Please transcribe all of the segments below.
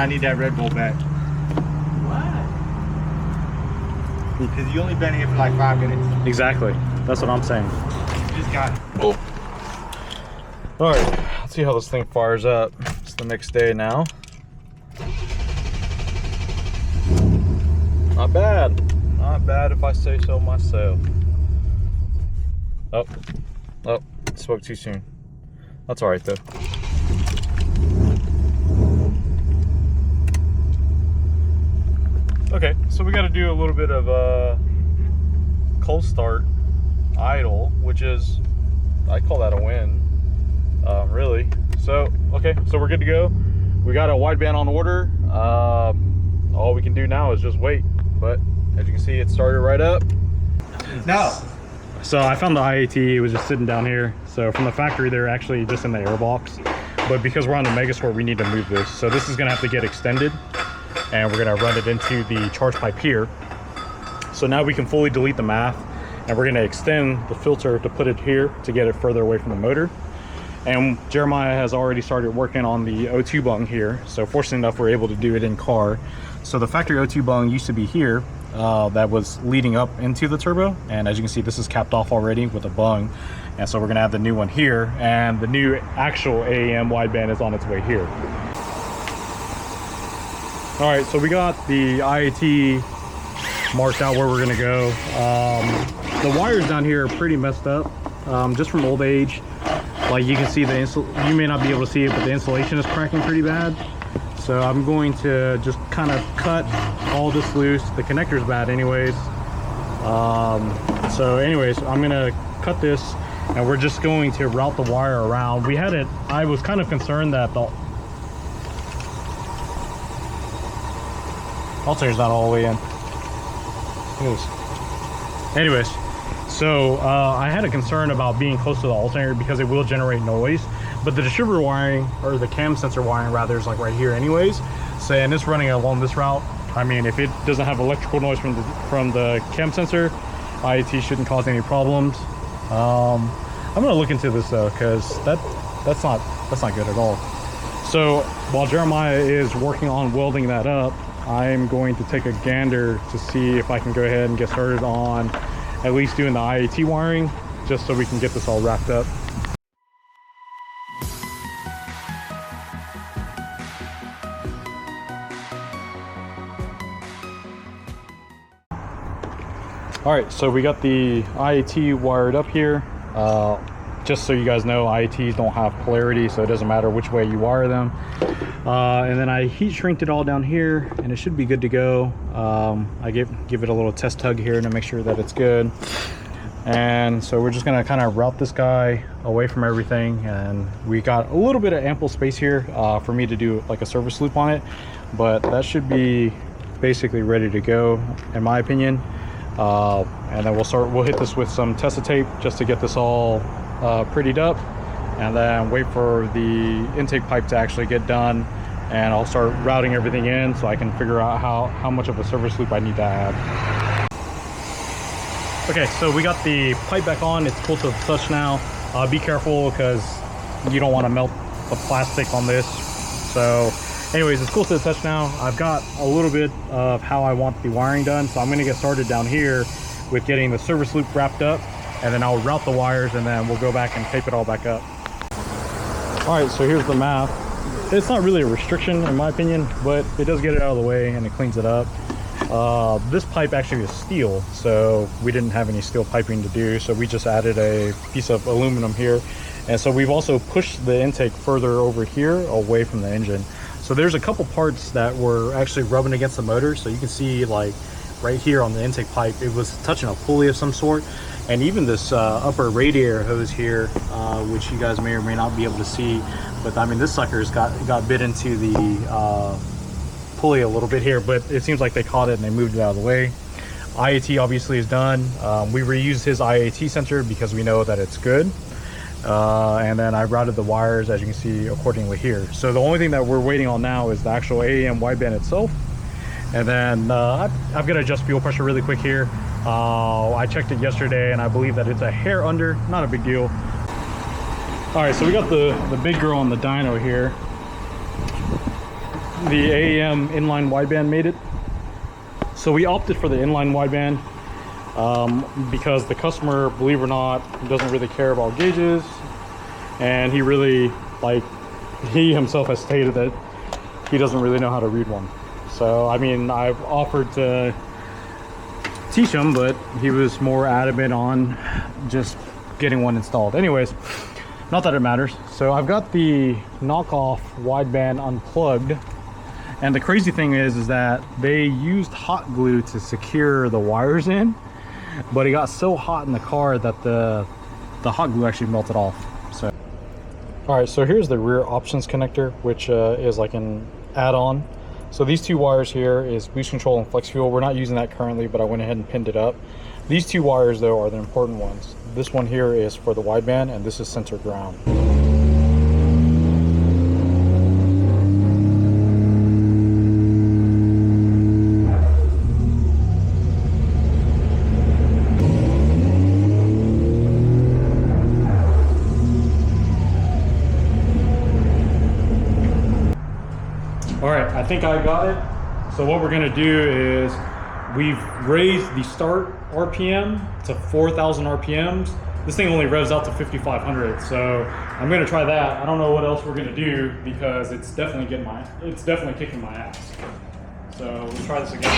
I need that Red Bull back. Why? Because you only been here for like 5 minutes. Exactly. That's what I'm saying. You just got it. Oh. All right, let's see how this thing fires up. It's the next day now. Not bad. Not bad if I say so myself. Oh, spoke too soon. That's all right though. Okay, so we got to do a little bit of cold start idle, which is, I call that a win, really. So, okay, so we're good to go. We got a wideband on order. All we can do now is just wait. But as you can see, it started right up. No. So I found the IAT, it was just sitting down here. So from the factory, they're actually just in the air box. But because we're on the Megasport, we need to move this. So this is gonna have to get extended, and we're gonna run it into the charge pipe here. So now we can fully delete the math, and we're gonna extend the filter to put it here to get it further away from the motor. And Jeremiah has already started working on the O2 bung here. So fortunately enough, we're able to do it in car. So the factory O2 bung used to be here, that was leading up into the turbo. And as you can see, this is capped off already with a bung. And so we're gonna have the new one here, and the new actual AAM wideband is on its way here. All right, so we got the IAT marked out where we're gonna go. The wires down here are pretty messed up, just from old age. Like you can see you may not be able to see it, but the insulation is cracking pretty bad. So I'm going to just kind of cut all this loose. The connector's bad anyways. So anyways, I'm gonna cut this, and we're just going to route the wire around. I was kind of concerned that the alternator's not all the way in. Look at this. Anyways, so I had a concern about being close to the alternator because it will generate noise, but the distributor wiring, or the cam sensor wiring rather, is like right here anyways. So, and it's running along this route. I mean, if it doesn't have electrical noise from the cam sensor, IAT shouldn't cause any problems. I'm gonna look into this though, because that's not good at all. So while Jeremiah is working on welding that up, I'm going to take a gander to see if I can go ahead and get started on at least doing the IAT wiring, just so we can get this all wrapped up. All right, so we got the IAT wired up here. Just so you guys know, IATs don't have polarity, so it doesn't matter which way you wire them. And then I heat shrinked it all down here, and it should be good to go. I give it a little test tug here to make sure that it's good. And so we're just gonna kind of route this guy away from everything, and we got a little bit of ample space here for me to do like a service loop on it, but that should be basically ready to go in my opinion. And then we'll hit this with some Tesa tape just to get this all prettied up, and then wait for the intake pipe to actually get done, and I'll start routing everything in so I can figure out how much of a service loop I need to add. Okay, so we got the pipe back on. It's cool to the touch now. Be careful because you don't want to melt the plastic on this. So anyways, it's cool to the touch now. I've got a little bit of how I want the wiring done, so I'm going to get started down here with getting the service loop wrapped up, and then I'll route the wires, and then we'll go back and tape it all back up. All right, so here's the math. It's not really a restriction in my opinion, but it does get it out of the way and it cleans it up. This pipe actually is steel, so we didn't have any steel piping to do, so we just added a piece of aluminum here. And so we've also pushed the intake further over here away from the engine. So there's a couple parts that were actually rubbing against the motor. So you can see like right here on the intake pipe, it was touching a pulley of some sort. And even this upper radiator hose here, which you guys may or may not be able to see, but I mean, this sucker's got bit into the pulley a little bit here, but it seems like they caught it and they moved it out of the way. IAT obviously is done. We reused his IAT sensor because we know that it's good. And then I routed the wires, as you can see, accordingly here. So the only thing that we're waiting on now is the actual AAM wideband itself. And then I've got to adjust fuel pressure really quick here. I checked it yesterday and I believe that it's a hair under, not a big deal. All right, so we got the big girl on the dyno here. the AEM inline wideband made it. So we opted for the inline wideband because the customer, believe it or not, doesn't really care about gauges, and he really, like, he himself has stated that he doesn't really know how to read one. So I mean, I've offered to teach him, but he was more adamant on just getting one installed. Anyways, not that it matters. So I've got the knockoff wideband unplugged, and the crazy thing is that they used hot glue to secure the wires in, but it got so hot in the car that the hot glue actually melted off. So all right, so here's the rear options connector, which is like an add-on. So these two wires here is boost control and flex fuel. We're not using that currently, but I went ahead and pinned it up. These two wires though are the important ones. This one here is for the wideband, and this is center ground. All right, I think I got it. So what we're gonna do is we've raised the start RPM to 4,000 RPMs. This thing only revs out to 5,500, so I'm gonna try that. I don't know what else we're gonna do because it's definitely kicking my ass. So let's try this again.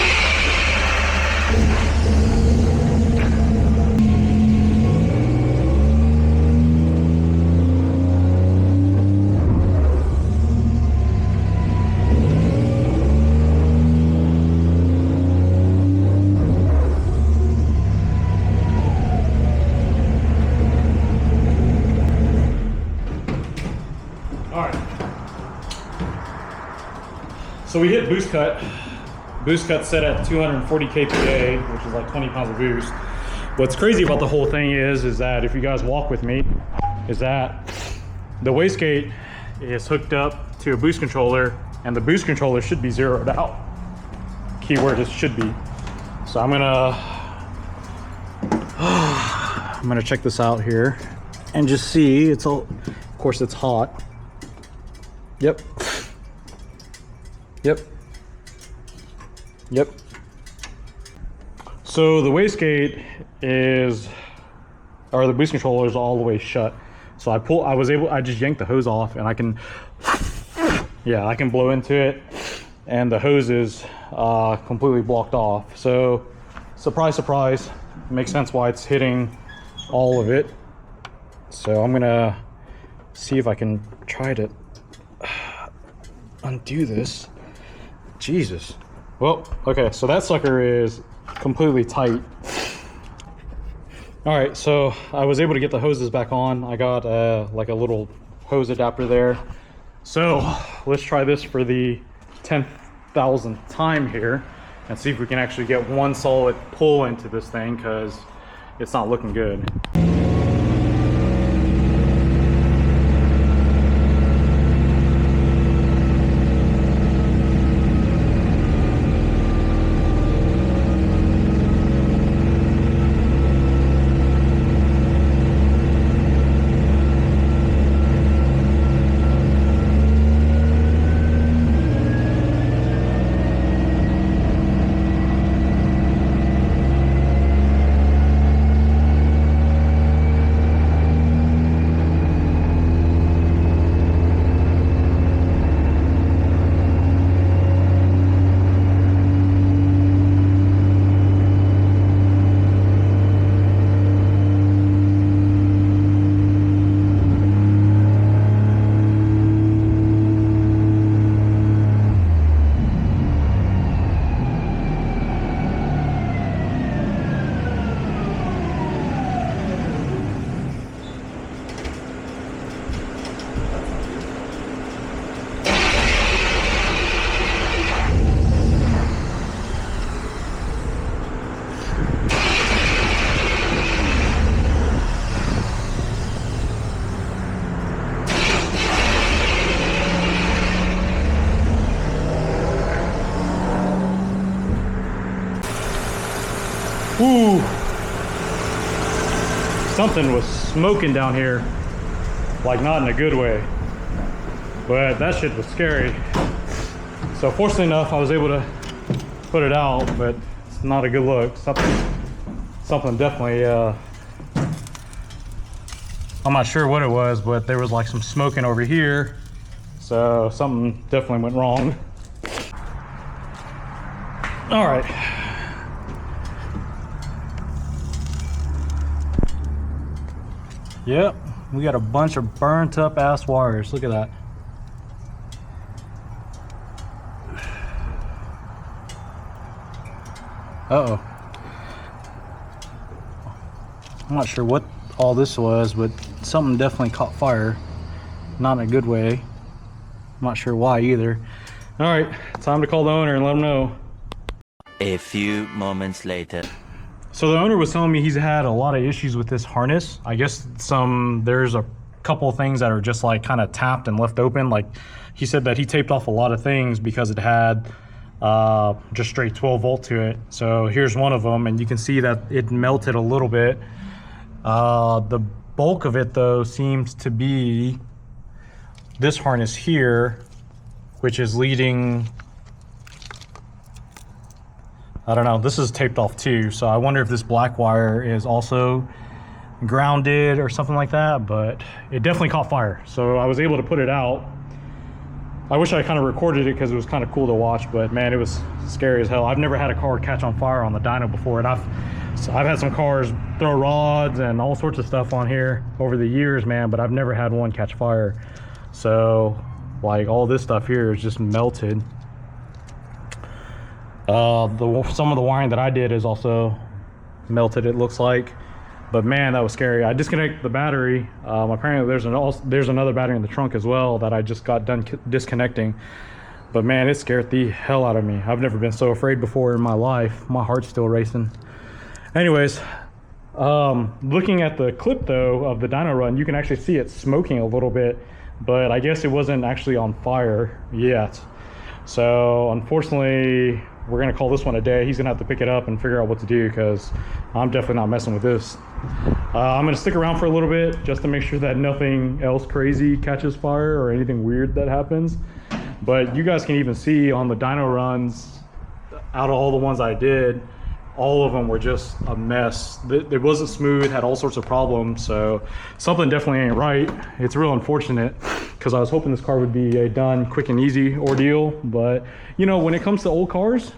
So we hit boost cut. Boost cut set at 240 kPa, which is like 20 pounds of boost. What's crazy about the whole thing is that if you guys walk with me, is that the wastegate is hooked up to a boost controller, and the boost controller should be zeroed out. Keyword is should be. So I'm gonna check this out here and just see. It's all, of course, it's hot. Yep. Yep. So the wastegate is, or the boost controller is all the way shut. So I just yanked the hose off, and I can blow into it, and the hose is completely blocked off. So surprise, surprise, makes sense why it's hitting all of it. So I'm gonna see if I can try to undo this. Jesus. Well, okay, so that sucker is completely tight. All right, so I was able to get the hoses back on. I got like a little hose adapter there. So let's try this for the 10,000th time here and see if we can actually get one solid pull into this thing, because it's not looking good. Ooh, something was smoking down here, like not in a good way, but that shit was scary. So fortunately enough, I was able to put it out, but it's not a good look. Something definitely, I'm not sure what it was, but there was like some smoking over here. So something definitely went wrong. All right. Yep, we got a bunch of burnt up ass wires. Look at that. Uh-oh. I'm not sure what all this was, but something definitely caught fire. Not in a good way. I'm not sure why either. All right, time to call the owner and let him know. A few moments later. So the owner was telling me he's had a lot of issues with this harness. I guess there's a couple of things that are just like kind of tapped and left open. Like he said that he taped off a lot of things because it had just straight 12 volt to it. So here's one of them, and you can see that it melted a little bit. The bulk of it though seems to be this harness here, which is leading, I don't know, this is taped off too, so I wonder if this black wire is also grounded or something like that, but it definitely caught fire. So I was able to put it out. I wish I kind of recorded it because it was kind of cool to watch, but man, it was scary as hell. I've never had a car catch on fire on the dyno before, and I've had some cars throw rods and all sorts of stuff on here over the years, man, but I've never had one catch fire. So like all this stuff here is just melted. Some of the wiring that I did is also melted, it looks like. But man, that was scary. I disconnected the battery. Apparently there's another battery in the trunk as well that I just got done disconnecting. But man, it scared the hell out of me. I've never been so afraid before in my life. My heart's still racing. Anyways, looking at the clip though of the dyno run, you can actually see it smoking a little bit, but I guess it wasn't actually on fire yet. So unfortunately, we're gonna call this one a day. He's gonna have to pick it up and figure out what to do because I'm definitely not messing with this. I'm gonna stick around for a little bit just to make sure that nothing else crazy catches fire or anything weird that happens. But you guys can even see on the dyno runs, out of all the ones I did, all of them were just a mess. It wasn't smooth, had all sorts of problems, so something definitely ain't right. It's real unfortunate because I was hoping this car would be a done quick and easy ordeal, but you know, when it comes to old cars,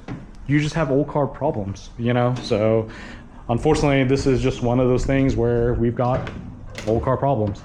you just have old car problems, you know? So unfortunately, this is just one of those things where we've got old car problems.